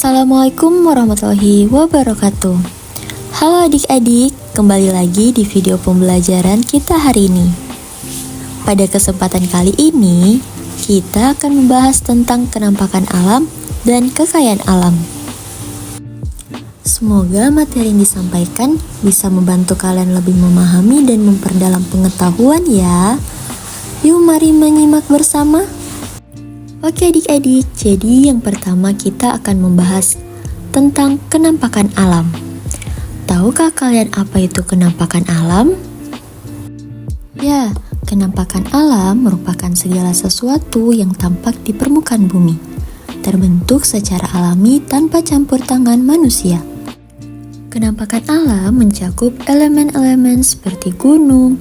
Assalamualaikum warahmatullahi wabarakatuh. Halo adik-adik, kembali lagi di video pembelajaran kita hari ini. Pada kesempatan kali ini, kita akan membahas tentang kenampakan alam dan kekayaan alam. Semoga materi yang disampaikan bisa membantu kalian lebih memahami dan memperdalam pengetahuan ya. Yuk mari menyimak bersama. Oke adik-adik, jadi yang pertama kita akan membahas tentang kenampakan alam. Tahukah kalian apa itu kenampakan alam? Ya, kenampakan alam merupakan segala sesuatu yang tampak di permukaan bumi, terbentuk secara alami tanpa campur tangan manusia. Kenampakan alam mencakup elemen-elemen seperti gunung,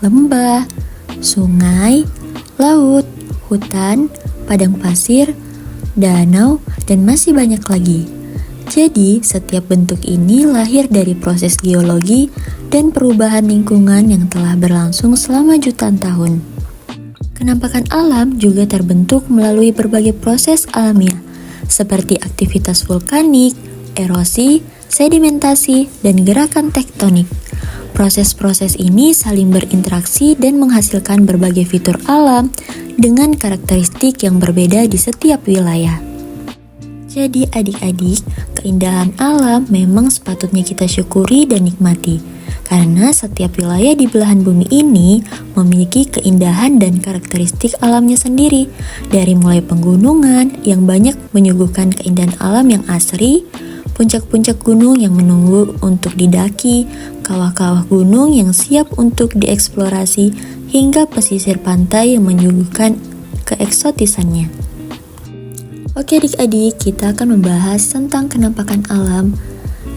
lembah, sungai, laut, hutan, padang pasir, danau, dan masih banyak lagi. Jadi, setiap bentuk ini lahir dari proses geologi dan perubahan lingkungan yang telah berlangsung selama jutaan tahun. Kenampakan alam juga terbentuk melalui berbagai proses alamiah, seperti aktivitas vulkanik, erosi, sedimentasi, dan gerakan tektonik. Proses-proses ini saling berinteraksi dan menghasilkan berbagai fitur alam dengan karakteristik yang berbeda di setiap wilayah. Jadi adik-adik, keindahan alam memang sepatutnya kita syukuri dan nikmati, karena setiap wilayah di belahan bumi ini memiliki keindahan dan karakteristik alamnya sendiri, dari mulai pegunungan yang banyak menyuguhkan keindahan alam yang asri, puncak-puncak gunung yang menunggu untuk didaki, kawah-kawah gunung yang siap untuk dieksplorasi, hingga pesisir pantai yang menyuguhkan keeksotisannya. Oke adik-adik, kita akan membahas tentang kenampakan alam,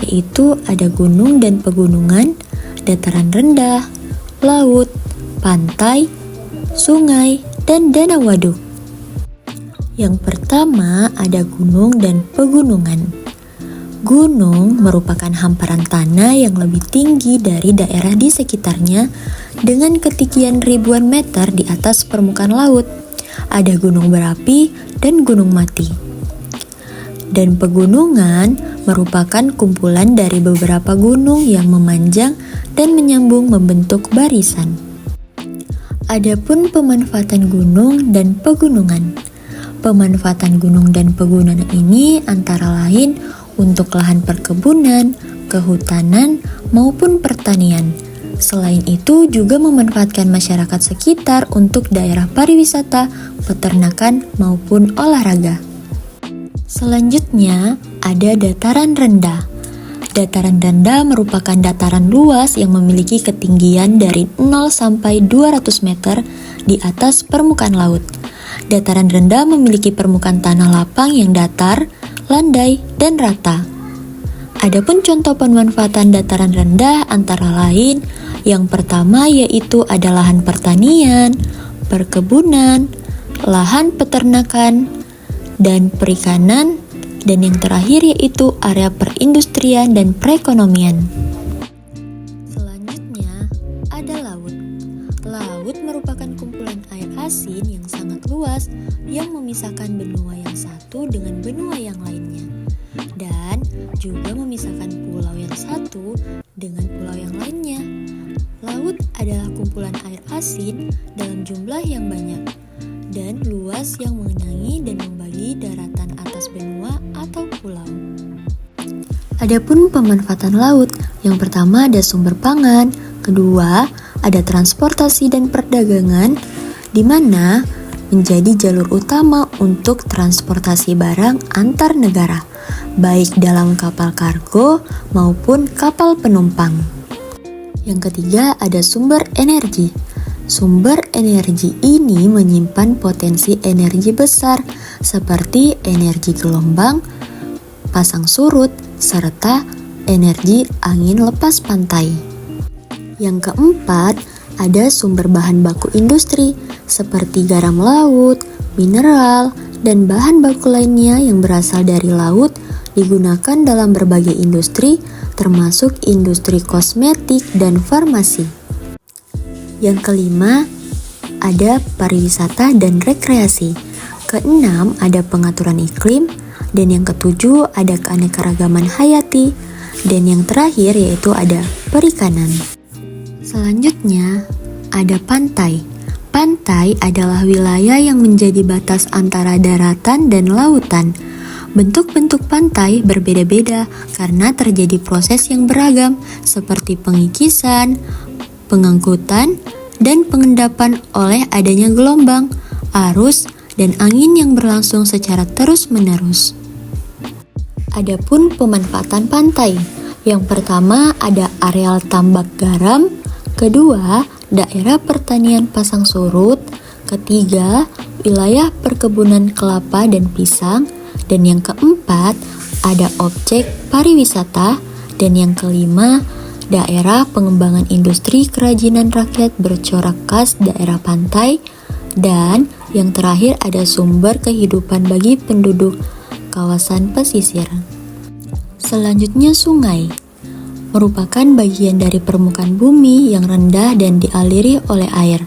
yaitu ada gunung dan pegunungan, dataran rendah, laut, pantai, sungai, dan danau waduk. Yang pertama ada gunung dan pegunungan. Gunung merupakan hamparan tanah yang lebih tinggi dari daerah di sekitarnya dengan ketinggian ribuan meter di atas permukaan laut. Ada gunung berapi dan gunung mati. Dan pegunungan merupakan kumpulan dari beberapa gunung yang memanjang dan menyambung membentuk barisan. Adapun pemanfaatan gunung dan pegunungan. Pemanfaatan gunung dan pegunungan ini antara lain untuk lahan perkebunan, kehutanan, maupun pertanian. Selain itu juga memanfaatkan masyarakat sekitar untuk daerah pariwisata, peternakan, maupun olahraga. Selanjutnya ada dataran rendah. Dataran rendah merupakan dataran luas yang memiliki ketinggian dari 0 sampai 200 meter di atas permukaan laut. Dataran rendah memiliki permukaan tanah lapang yang datar, landai, dan rata. Adapun contoh pemanfaatan dataran rendah antara lain, yang pertama yaitu ada lahan pertanian, perkebunan, lahan peternakan, dan perikanan, dan yang terakhir yaitu area perindustrian dan perekonomian. Selanjutnya ada laut. Laut merupakan kumpulan air asin yang sangat luas yang memisahkan benua yang satu dengan benua yang lainnya, dan juga memisahkan pulau yang satu dengan pulau yang lainnya. Laut adalah kumpulan air asin dalam jumlah yang banyak dan luas yang mengenangi dan membagi daratan atas benua atau pulau. Adapun pemanfaatan laut, yang pertama ada sumber pangan, kedua ada transportasi dan perdagangan, di mana menjadi jalur utama untuk transportasi barang antar negara, baik dalam kapal kargo maupun kapal penumpang. Yang ketiga ada sumber energi. Sumber energi ini menyimpan potensi energi besar seperti energi gelombang, pasang surut, serta energi angin lepas pantai. Yang keempat ada sumber bahan baku industri seperti garam laut, mineral, dan bahan baku lainnya yang berasal dari laut digunakan dalam berbagai industri termasuk industri kosmetik dan farmasi. Yang kelima ada pariwisata dan rekreasi. Keenam ada pengaturan iklim. Dan yang ketujuh ada keanekaragaman hayati. Dan yang terakhir yaitu ada perikanan. Selanjutnya ada pantai. Pantai adalah wilayah yang menjadi batas antara daratan dan lautan. Bentuk-bentuk pantai berbeda-beda karena terjadi proses yang beragam seperti pengikisan, pengangkutan, dan pengendapan oleh adanya gelombang, arus, dan angin yang berlangsung secara terus-menerus. Adapun pemanfaatan pantai, yang pertama ada areal tambak garam, kedua daerah pertanian pasang surut, ketiga wilayah perkebunan kelapa dan pisang, dan yang keempat ada objek pariwisata, dan yang kelima daerah pengembangan industri kerajinan rakyat bercorak khas daerah pantai, dan yang terakhir ada sumber kehidupan bagi penduduk kawasan pesisir. Selanjutnya sungai merupakan bagian dari permukaan bumi yang rendah dan dialiri oleh air.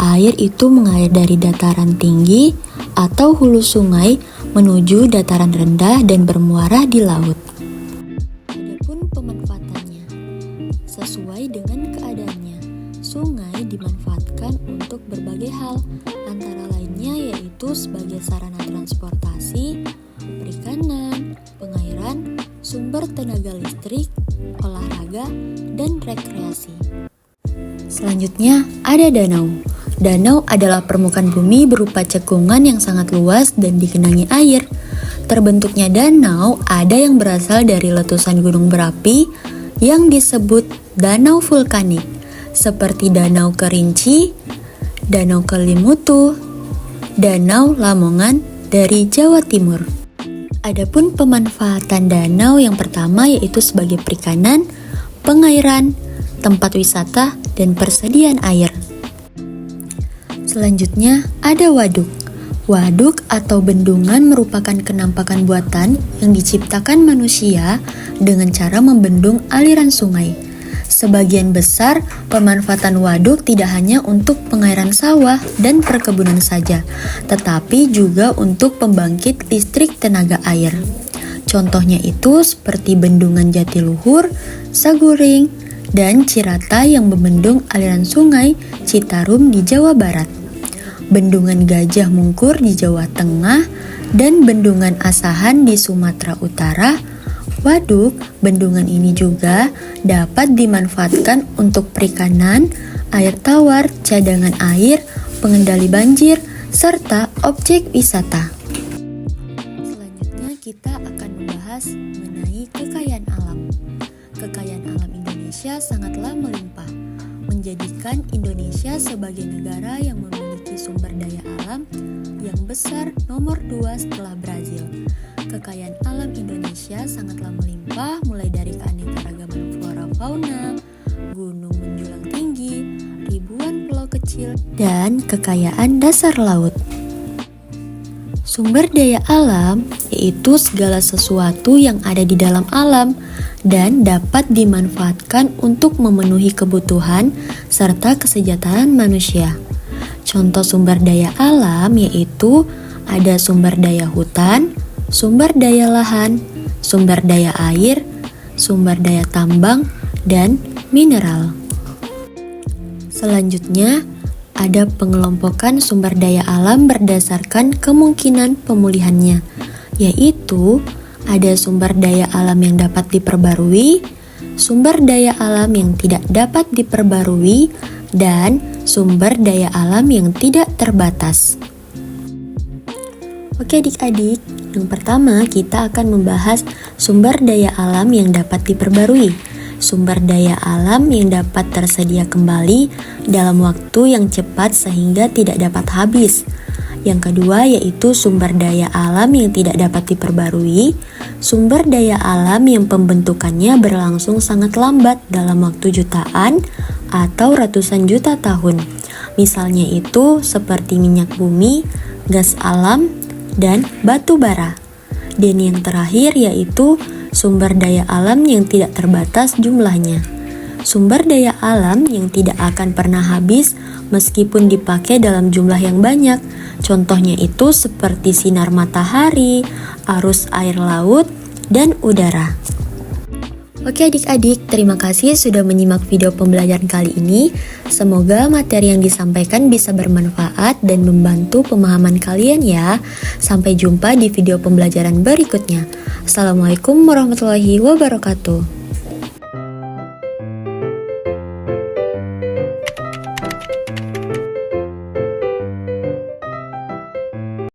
Air itu mengalir dari dataran tinggi atau hulu sungai menuju dataran rendah dan bermuara di laut. Adapun pemanfaatannya, sesuai dengan keadaannya, sungai dimanfaatkan untuk berbagai hal, antara lainnya yaitu sebagai sarana transportasi, perikanan, pengairan, sumber tenaga listrik, olahraga, dan rekreasi. Selanjutnya ada danau. Danau adalah permukaan bumi berupa cekungan yang sangat luas dan digenangi air. Terbentuknya danau ada yang berasal dari letusan gunung berapi yang disebut danau vulkanik, seperti Danau Kerinci, Danau Kelimutu, Danau Lamongan dari Jawa Timur. Adapun pemanfaatan danau yang pertama yaitu sebagai perikanan, pengairan, tempat wisata, dan persediaan air. Selanjutnya ada waduk. Waduk atau bendungan merupakan kenampakan buatan yang diciptakan manusia dengan cara membendung aliran sungai. Sebagian besar pemanfaatan waduk tidak hanya untuk pengairan sawah dan perkebunan saja, tetapi juga untuk pembangkit listrik tenaga air. Contohnya itu seperti Bendungan Jatiluhur, Saguling, dan Cirata yang membendung aliran sungai Citarum di Jawa Barat, Bendungan Gajah Mungkur di Jawa Tengah, dan Bendungan Asahan di Sumatera Utara. Waduk, bendungan ini juga dapat dimanfaatkan untuk perikanan, air tawar, cadangan air, pengendali banjir, serta objek wisata. Selanjutnya kita akan membahas mengenai kekayaan alam. Kekayaan alam Indonesia sangatlah melimpah, menjadikan Indonesia sebagai negara yang memiliki sumber daya alam yang besar nomor 2 setelah Brazil. Kekayaan alam Indonesia sangatlah melimpah, mulai dari keanekaragaman flora fauna, gunung menjulang tinggi, ribuan pulau kecil, dan kekayaan dasar laut. Sumber daya alam yaitu segala sesuatu yang ada di dalam alam dan dapat dimanfaatkan untuk memenuhi kebutuhan serta kesejahteraan manusia. Contoh sumber daya alam yaitu ada sumber daya hutan, sumber daya lahan, sumber daya air, sumber daya tambang, dan mineral. Selanjutnya, ada pengelompokan sumber daya alam berdasarkan kemungkinan pemulihannya, yaitu ada sumber daya alam yang dapat diperbarui, sumber daya alam yang tidak dapat diperbarui, dan sumber daya alam yang tidak terbatas. Oke adik-adik, yang pertama kita akan membahas sumber daya alam yang dapat diperbarui. Sumber daya alam yang dapat tersedia kembali dalam waktu yang cepat sehingga tidak dapat habis. Yang kedua yaitu sumber daya alam yang tidak dapat diperbarui. Sumber daya alam yang pembentukannya berlangsung sangat lambat dalam waktu jutaan atau ratusan juta tahun. Misalnya itu seperti minyak bumi, gas alam, dan batu bara. Dan yang terakhir yaitu sumber daya alam yang tidak terbatas jumlahnya. sumber daya alam yang tidak akan pernah habis meskipun dipakai dalam jumlah yang banyak. Contohnya itu seperti sinar matahari, arus air laut, dan udara. Oke adik-adik, terima kasih sudah menyimak video pembelajaran kali ini. Semoga materi yang disampaikan bisa bermanfaat dan membantu pemahaman kalian ya. Sampai jumpa di video pembelajaran berikutnya. Assalamualaikum warahmatullahi wabarakatuh.